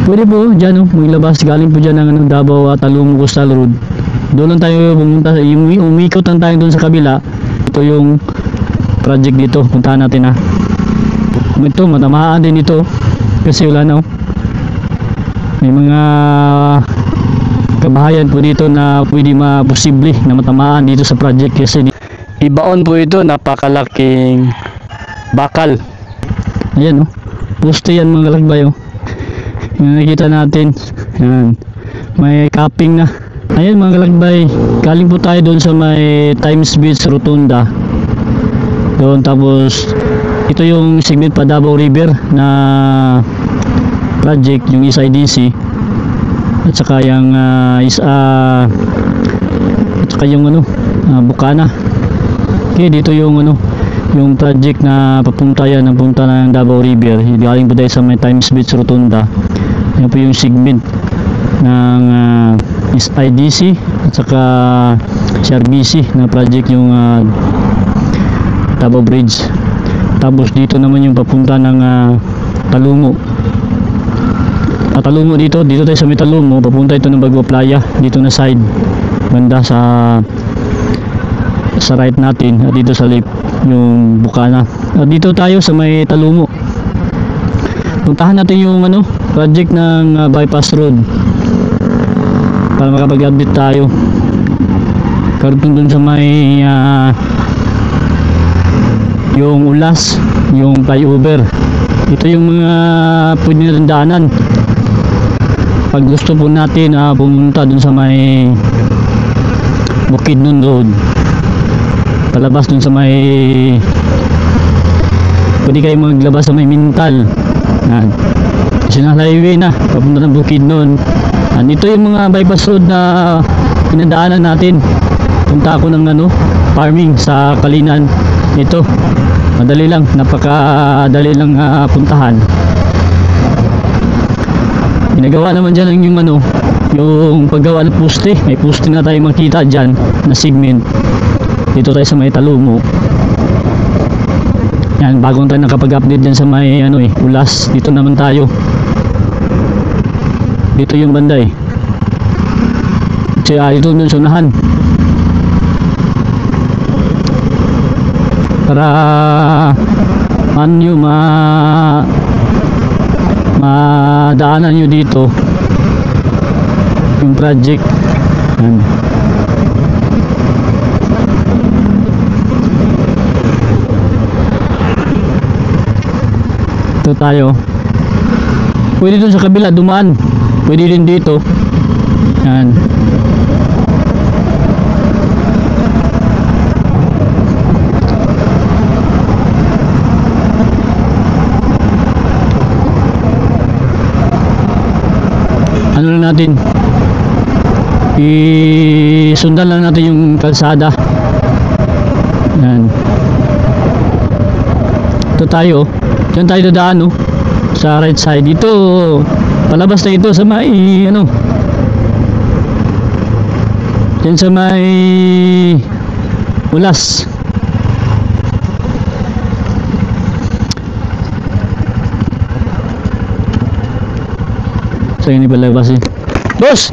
Pwede po dyan, maglabas galing po dyan ng Davao at Taluma Coastal Road. Doon lang tayo pumunta, umikot lang tayo doon sa kabila. Ito yung project dito, puntahan natin ito, matamaan din ito kasi wala na may mga kabahayan po dito na pwede posible na matamaan dito sa project kasi ibaon po ito, napakalaking bakal. Ayan poste yan mga kalakbay yung nakikita natin. Ayan, may capping na. Ayan mga kalakbay, galing po tayo doon sa may Times Beach Rotunda doon, tapos ito yung segment pa Davao River na project, yung SIDC at saka yung at saka yung Bukana. Okay, dito yung yung project na papunta ng Davao River. Galing po tayo sa may Times Beach Rotunda. Yan po yung segment ng SIDC at saka CRBC na project, yung Davao Bridge. Tapos dito naman yung papunta ng Talumo. Talumo dito tayo sa may Talumo, papunta ito ng Bagua Playa, dito na side banda sa right natin, at dito sa left yung Bukana. At dito tayo sa may Talumo. Puntahan natin yung project ng bypass road para makapag-update tayo. Karoon dun sa may yung Ulas, yung flyover. Ito yung mga pwede na daanan pag gusto po natin pumunta dun sa may Bukidnon Road, palabas dun sa may, pwede kayo maglabas sa may Mintal. National Highway na papunta ng Bukidnon. Ito yung mga bypass road na pinadaanan natin. Punta ako ng farming sa Kalinan. Ito madali lang, napakadali lang puntahan. Ginagawa naman dyan yung paggawa ng poste. May poste na tayo makita dyan na segment. Dito tayo sa may Talumo. Yan, bagong tayo nakapag-update dyan sa may Ulas. Dito naman tayo. Dito yung banda dito yung sunahan. Para madaanan nyo dito yung project. Ito tayo, pwede dun sa kabila dumaan, pwede din dito. Yan, lang natin, isundan lang natin yung kalsada. Yan, ito tayo, dyan tayo dadaan sa right side. Dito palabas na ito sa may dyan sa may Ulas. So ini palabas boss,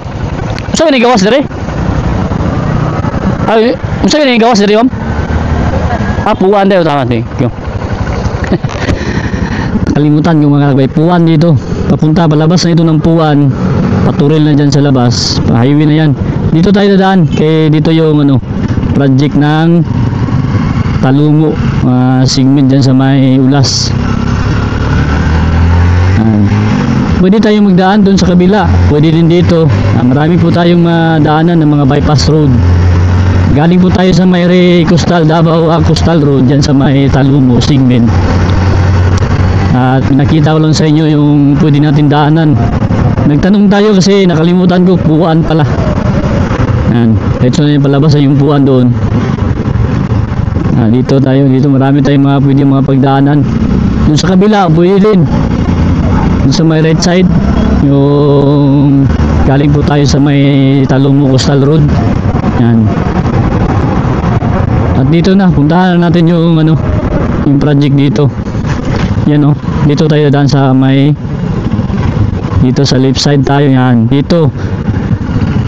saan ni gawas dire? Saan ni gawas dire, ma'am? Puwan daw tama ni. Kalimutan yung mga kalakbay, Puwan dito. Papunta palabas na ito ng Puwan. Paturil na dyan sa labas. Highway na yan. Dito tayo dadaan. Kaya dito yung project ng Talumo. Segment dyan sa may Ulas. Pwede tayong magdaan doon sa kabila. Pwede din dito. Marami po tayong daanan ng mga bypass road. Galing po tayo sa may Davao Coastal Road dyan sa may Talumo segment. At pinakita ko lang sa inyo yung pwede natin daanan. Nagtanong tayo kasi nakalimutan ko, Puwan pala. Yan, ito na yung palabas sa yung Puwan doon. Dito tayo, dito marami tayong pwede pagdaanan. Doon sa kabila pwede din. Doon sa may right side, yung galing po tayo sa may Talumo Coastal Road. Yan. At dito na, puntahan natin yung yung project dito. Yan dito tayo daan sa may Dito sa left side tayo, yan. Dito.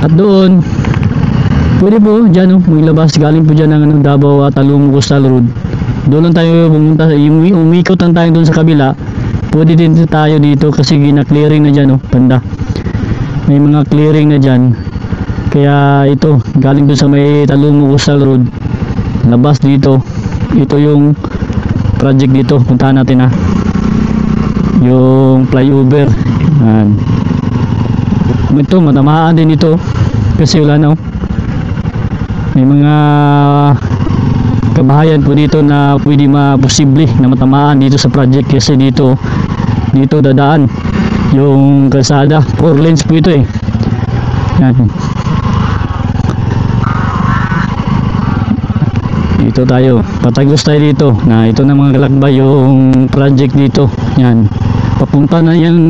At doon, pwede po, dyan, maglabas. Galing po dyan ng Davao at Talong Coastal Road. Doon lang tayo pumunta. Umikot lang tayo doon sa kabila. Pwede din tayo dito kasi gina-clearing na dyan, banda. May mga clearing na dyan. Kaya ito, galing doon sa may Talong Coastal Road. Labas dito. Ito yung project dito. Puntahan natin ha. Yung flyover. Yan. Ito, matamaan din ito. Kasi wala na. May mga kabahayan po dito na pwede posible na matamaan dito sa project kasi dito dadaan yung kalsada. 4 lanes po ito eh. Yan. Dito tayo, patagos tayo dito na ito na mga kalakbay yung project dito. Yan, papunta na yung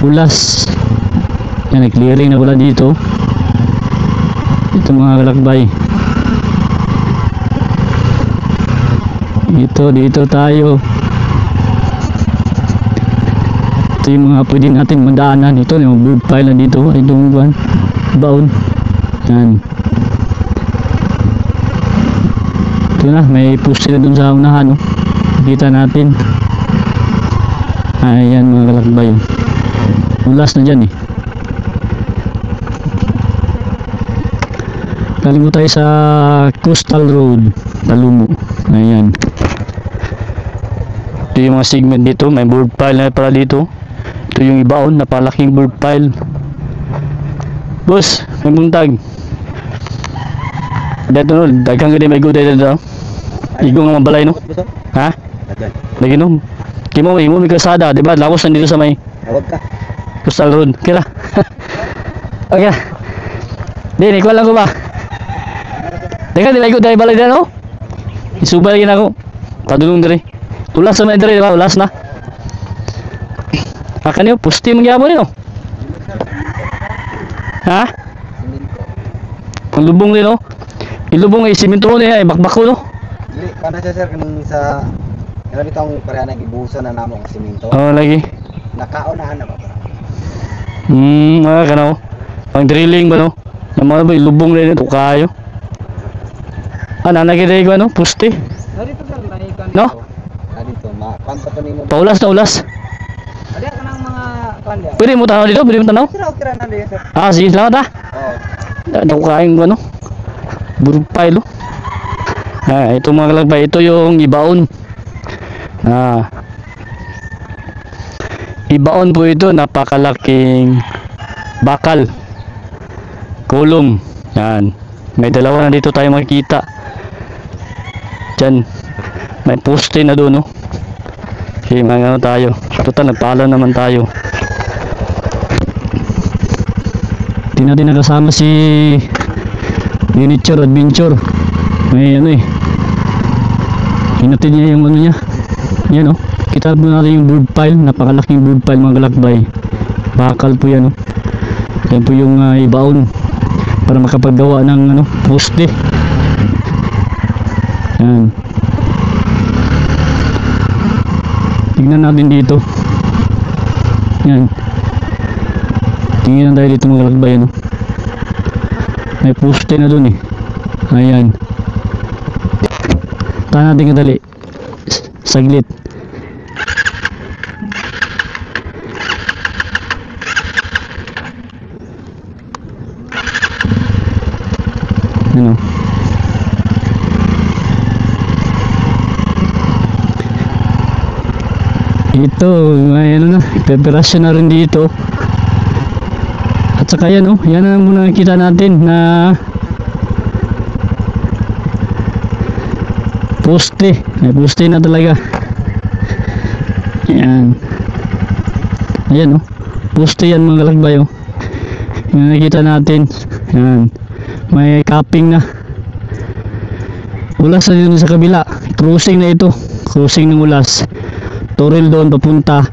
Ulas. Yan, nag-clearing na pala dito. Ito mga kalakbay. Dito tayo. Ito yung mga pwede natin madaanan. Ito yung bird pile na dito. Ay itong baon. Yan. Ito na, may poste na dun sa unahan. Kita natin. Ayan mga kalakbay. Ulas na dyan eh. Galing mo tayo sa Coastal Road, Talumo. Ayan. Ito yung mga segment dito. May bird pile na pala dito. Ito yung ibaon, napalaking bird pile. Boss, may buntag. Dito no, daghang gani may guday dito. Igong ang balay no? Ha? Lagi no. Kimo may kasada, di ba? Lawas na dito sa may Awag ka. Coastal Road. Kira. Okay. Di ko lang ko ba. Teka, di ba ikot dahil balay dyan, no? Isubay lagi na ako. Padulong diri. Ulas na diri, di ba? Ulas na. Akan yun, pusti mangyabon yun, no? Ha? Ang lubong din, no? Ilubong ay simento niya, ay bakbako, no? Dili, kana siya sir, kanang sa... Grabe itong pareha nag-ibuhusan na namang simento. Oo, lagi. Nakaunahan na ba? Mga kanaw. Pang drilling ba, no? Yung mga ba, ilubong rin ito kayo. Nakikita ko, ano? Puste. Dito sir, naikan no? Dito, makwanta pa nimo. Paulas na ulas. Ada ka ng mga kanya. Pwede mo tanaw dito? Pwede mo tanaw? Sir, okay na dito sir. Sige, salamat ha. Oo. Ito kain ko, ano? Burupay, no? Ito mga kalakbay. Ito yung ibaon. Ibaon po ito. Napakalaking bakal. Kulom. Yan. May dalawa na dito tayo makikita. Diyan. May poste na doon, no? Okay, mga tayo. Total, nagpala naman tayo. Hindi natin nakasama si Miniature Adventure. May hinatid niya yung niya. Yan, no? Kita po natin yung bird pile. Napakalaking bird pile mga kalakbay. Bakal po yan, no? Yan po yung ibaon. Para makapaggawa ng poste. Yan. Tignan natin dito. Yan. Tingnan tayo dito mga kalakbay, no? May poste na dun eh. Ayan. Tahan natin kadali. Saglit. Ano? Ito, may preparasyon na rin dito. At saka yan, yan ang muna nakita natin na poste. May poste na talaga. Yan. Ayan, poste yan mga kalakbay, yung nakita natin. Yan. May capping na. Ulas na dito sa kabila. Cruising na ito. Cruising ng Ulas. Toril doon papunta.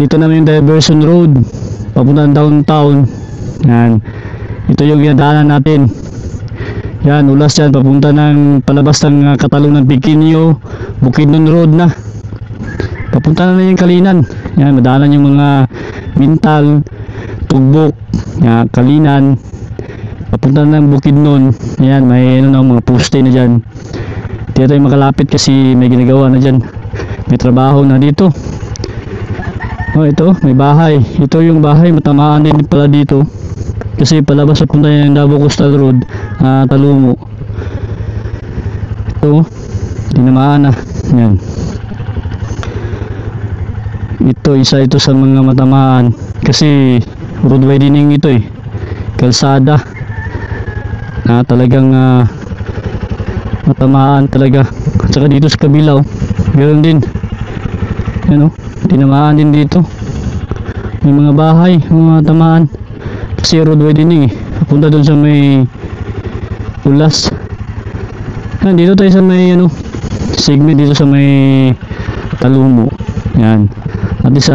Dito naman yung diversion road. Papunta downtown. Yan. Ito yung ginadaanan natin. Yan, Ulas yan. Papunta ng palabas ng Katalong ng Pequeño. Bukidnon Road na. papunta na yung Kalinan. Yan, madaanan yung mga Mintal, Tugbok, yan, Kalinan, papunta na ng Bukidnon. Yan, may ano na, mga poste na dyan. Hindi tayo makalapit kasi may ginagawa na dyan, may trabaho na dito. Oh, ito, may bahay. Ito yung bahay, matamaan din pala dito kasi palabas sa punta yung Davao Coastal Road, Talumo. Ito, tinamaan na. Yan, ito, isa ito sa mga matamaan kasi road widening ito eh, kalsada na talagang matamaan talaga. At saka dito sa kabila, ganoon din, yan, tinamaan din dito, may mga bahay, mga tamaan kasi road widening eh, punta doon sa may Ulas. Yan, dito tayo sa may segment dito sa may Talumo. Yan, at least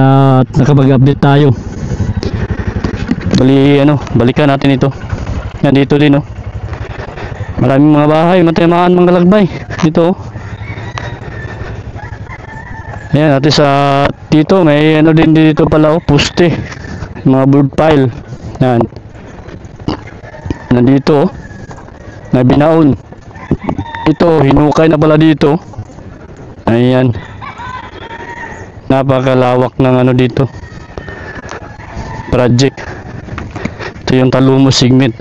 nakapag-update tayo. Balikan natin ito. Yan, dito din maraming mga bahay, matamaan mga lagbay dito. Ayan, at least dito may din dito pala poste, mga board pile. Yan, nandito na binaon. Ito, hinukay na pala dito. Ayan, napakalawak ng dito project. Ito yung Talumo segment.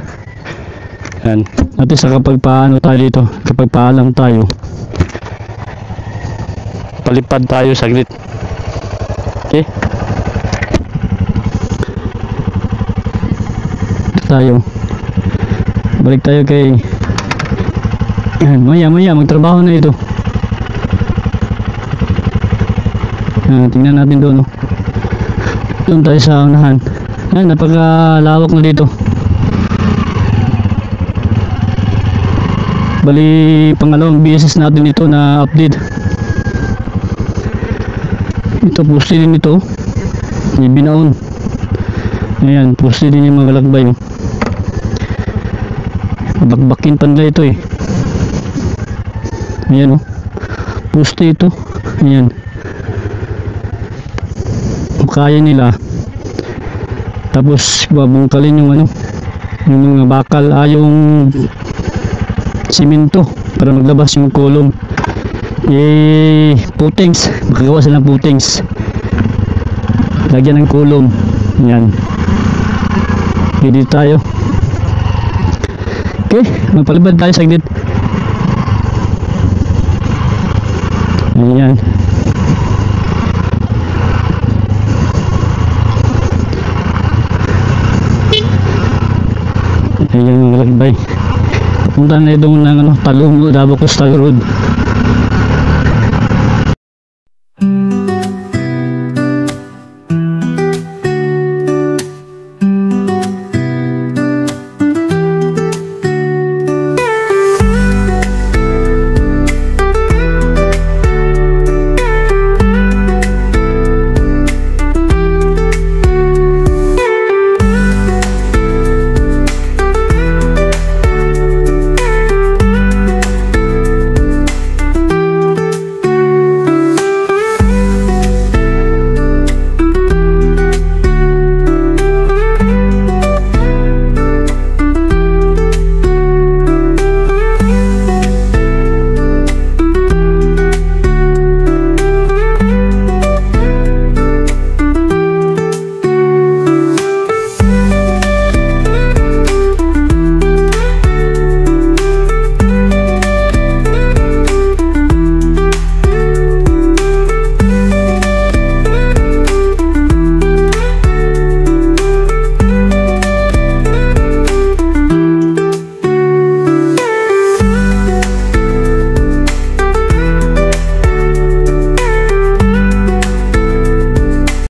Yan, at sa kapag paano tayo dito, kapag paalam tayo, palipad tayo saglit. Okay, tayo, balik tayo kay maya magtrabaho na ito. Tingnan natin doon, doon tayo sa unahan. Yan, napakalawak na dito. Bali, pangalawang beses natin ito na update. Ito, poste din ito, may binaon. Ayan, poste din yung mga lagbay. Bakbakin panla ito eh. Ayan, poste ito. Ayan, kaya nila, tapos babungkalin yung yung mga bakal, yung simento para maglabas yung kolong. Putings, magagawa sila ng putings, lagyan ng kolong. Yan, hindi tayo. Okay, magpalibad tayo saglit. Ayan, ayan mga lagbay, punta na itong ng Talumo, Davao Coastal Road.